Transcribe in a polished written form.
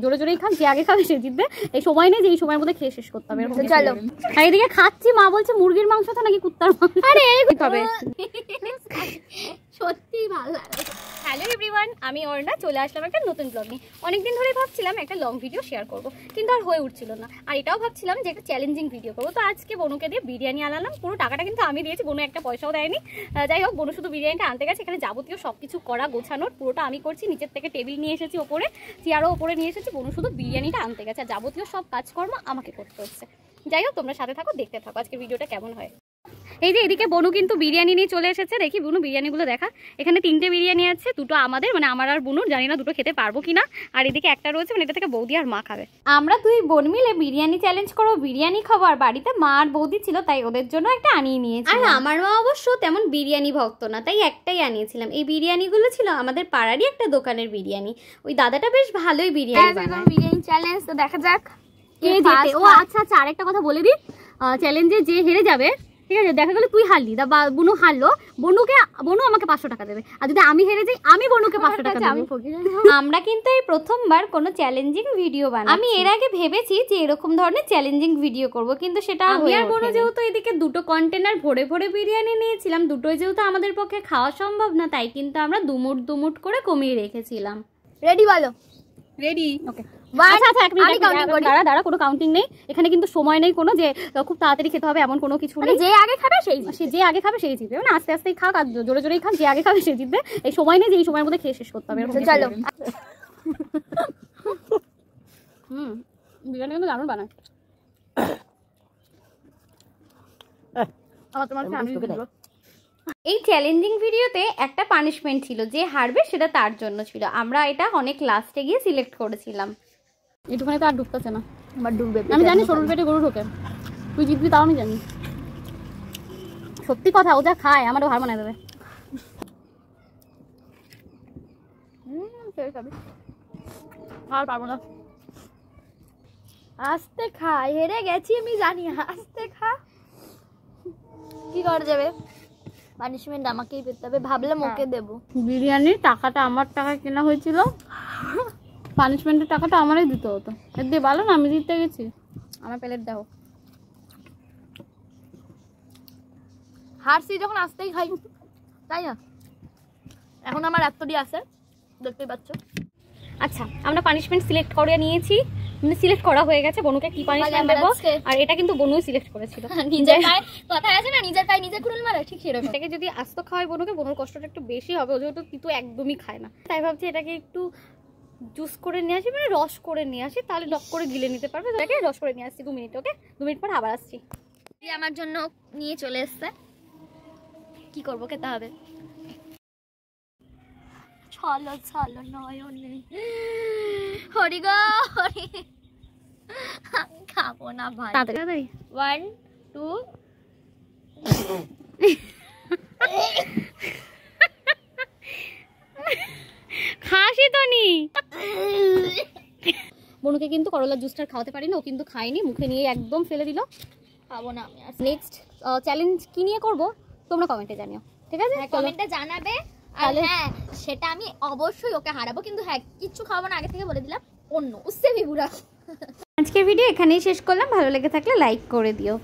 জোরে জোরেই খান, যে আগে খাবে সে জিতবে। এই সময় নেই যে এই সময়ের মধ্যে খেয়ে শেষ করতে হবে। চলো। আর এদিকে খাচ্ছি, মা বলছে মুরগির মাংস তো নাকি কুত্তার মাংস। আরে এই তবে সত্যি ভালো লাগে। হ্যালো এভরিওয়ান, আমি অর্ণা চলে আসলাম একটা নতুন ব্লগ নিয়ে। অনেকদিন ধরেই ভাবছিলাম একটা লং ভিডিও শেয়ার করব, কিন্তু আর হয়ে উঠছিল না। আর এটাও ভাবছিলাম যে একটা চ্যালেঞ্জিং ভিডিও করবো। তো আজকে বনুকে দিয়ে বিরিয়ানি আনালাম। পুরো টাকাটা কিন্তু আমি দিয়েছি, বনু একটা পয়সাও দেয়নি। যাই হোক, বনু শুধু বিরিয়ানিটা আনতে গেছে। এখানে যাবতীয় সবকিছু করা গোছানোর পুরোটা আমি করছি। নিচের থেকে টেবিল নিয়ে এসেছি, ওপরে চেয়ারও ওপরে নিয়ে এসেছি। বনু শুধু বিরিয়ানিটা আনতে গেছে, আর যাবতীয় সব কাজকর্ম আমাকে করতে হচ্ছে। যাই হোক, তোমরা সাথে থাকো, দেখতে থাকো আজকে ভিডিওটা কেমন হয়। এই যে এদিকে বনু কিন্তু বিরিয়ানি নিয়ে চলে এসেছে। দেখি বনু বিরিয়ানিগুলো দেখা। এখানে 3টে বিরিয়ানি আছে, দুটো আমাদের, মানে আমার আর বনুর। জানি না দুটো খেতে পারবো কিনা। আর এদিকে একটা রয়েছে, মানে এটা থেকে বৌদি আর মা খাবে। আমরা দুই বোন মিলে বিরিয়ানি চ্যালেঞ্জ করবো, বিরিয়ানি খাবো। আর বাড়িতে মা আর বৌদি ছিল, তাই ওদের জন্য একটা আনিয়ে নিয়েছি। আর আমার মা অবশ্য তেমন বিরিয়ানি ভক্ত না, তাই একটাই আনিয়েছিলাম। এই বিরিয়ানিগুলো ছিল আমাদের পাড়ারই একটা দোকানের বিরিয়ানি। ওই দাদাটা বেশ ভালোই বিরিয়ানি বানায়। বিরিয়ানি চ্যালেঞ্জ তো দেখা যাক কে জেতে। ও আচ্ছা আচ্ছা, আরেকটা কথা বলে দিই, চ্যালেঞ্জে যে হেরে যাবে, ঠিক আছে, দেখা গেল তুই হারলি, বনু হারলো, বনু আমাকে 500 টাকা দেবে। আর যদি আমি হেরে যাই, আমি বনুকে 500 টাকা দেব। আমরা কিন্তু এই প্রথমবার কোনো চ্যালেঞ্জিং ভিডিও বানাই। আমি এর আগে ভেবেছি যে এরকম ধরনের চ্যালেঞ্জিং ভিডিও করব, কিন্তু সেটা আমি আর বনু যেহেতু এদিকে দুটো কন্টেনার ভরে ভরে বিরিয়ানি নিয়েছিলাম, দুটোই যেহেতু আমাদের পক্ষে খাওয়া সম্ভব না, তাই কিন্তু আমরা দুমুট করে কমিয়ে রেখেছিলাম। রেডি বলো? রেডি, ওকে। আচ্ছা আচ্ছা, এক মিনিট, দাঁড়া, কোনো কাউন্টিং নেই এখানে, কিন্তু সময় নেই কোনো যে খুব তাড়াতাড়ি খেতে হবে এমন কোনো কিছু নেই। যে আগে খাবে সেই জিতবে, মানে আস্তে আস্তেই খাক আর জোরে জোরেই খান, যে আগে খাবে সে জিতবে। এই সময় নেই যে এই সময়ের মধ্যে খেয়ে শেষ করতে হবে। চলো। বিরিয়ানি কিন্তু দারুণ বানায়। এই চ্যালেঞ্জিং ভিডিওতে একটা পানিশমেন্ট ছিল, যে হারবে সেটা তার জন্য ছিল। আমরা এটা অনেক লাস্টে গিয়ে সিলেক্ট করেছিলাম। এটুখানে তো আর ঢুকতেছে না, আবার ঢুকবে। আমি জানি সরুর পেটে গরু ঢোকে, তুই জিতবি তাও আমি জানি। সত্যি কথা, ও যা খায় আমারও হার মানায় দেবে। আর পারবো না, আস্তে খা, হেরে গেছি আমি জানি, আস্তে খা। কি করা যাবে, পানিশমেন্ট আমাকেই পেতে হবে। ভাবলাম ওকে দেবো। বিরিয়ানির টাকাটা আমার টাকায় কেনা হয়েছিল, পানিশমেন্টের টাকাটা আমারই দিতে হতো। এর দিয়ে ভালো না আমি দিতে গেছি। আমার প্লেট দাও। হারছি যখন আসতেই খাই, তাই না? এখন আমার এতটি আছে, দেখতেই পাচ্ছ। আচ্ছা, আমরা পানিশমেন্ট সিলেক্ট করে নিয়েছি, মানে সিলেক্ট করা হয়ে গেছে। বনুকে কি পানিশমেন্ট দেবো, আর এটা কিন্তু বনুই সিলেক্ট করেছিল। নিজের পায়ে কথা আছে না, নিজের পায়ে নিজে কুড়ুল মারে, ঠিক সেরকম। এটাকে যদি আস্ত খাওয়াই বনুকে, বনুর কষ্টটা একটু বেশি হবে, ও যেহেতু কিন্তু একদমই খায় না। তাই ভাবছি এটাকে একটু জুস করে নিয়ে আসি, মানে রস করে নিয়ে আসি, তাহলে লক করে গিলে নিতে পারবে। এটাকে রস করে নিয়ে আসছি 2 মিনিট। ওকে, 2 মিনিট পর আবার আসছি। আমার জন্য নিয়ে চলে এসছে, কি করবো, খেতে হবে। চলো চলো নয়নে, হরি গো হরি। আমি খাবো না ভাই, তাড়াতাড়ি 1 2। খাসি তো নি। বনুকে কিন্তু করলার জুসটা খাওয়াতে পারি না, ও কিন্তু খায়নি, মুখে নিয়ে একদম ফেলে দিল। খাবো না আমি। নেক্সট চ্যালেঞ্জ কি নিয়ে করব তোমরা কমেন্টে জানিও, ঠিক আছে? কমেন্টে জানাবে। আর হ্যাঁ, সেটা আমি অবশ্যই ওকে হারাবো, কিন্তু হ্যাঁ কিচ্ছু খাবো না, আগে থেকে বলে দিলাম। অন্য উসে ভিবুরা। আজকের ভিডিও এখানেই শেষ করলাম। ভালো লেগে থাকলে লাইক করে দিও।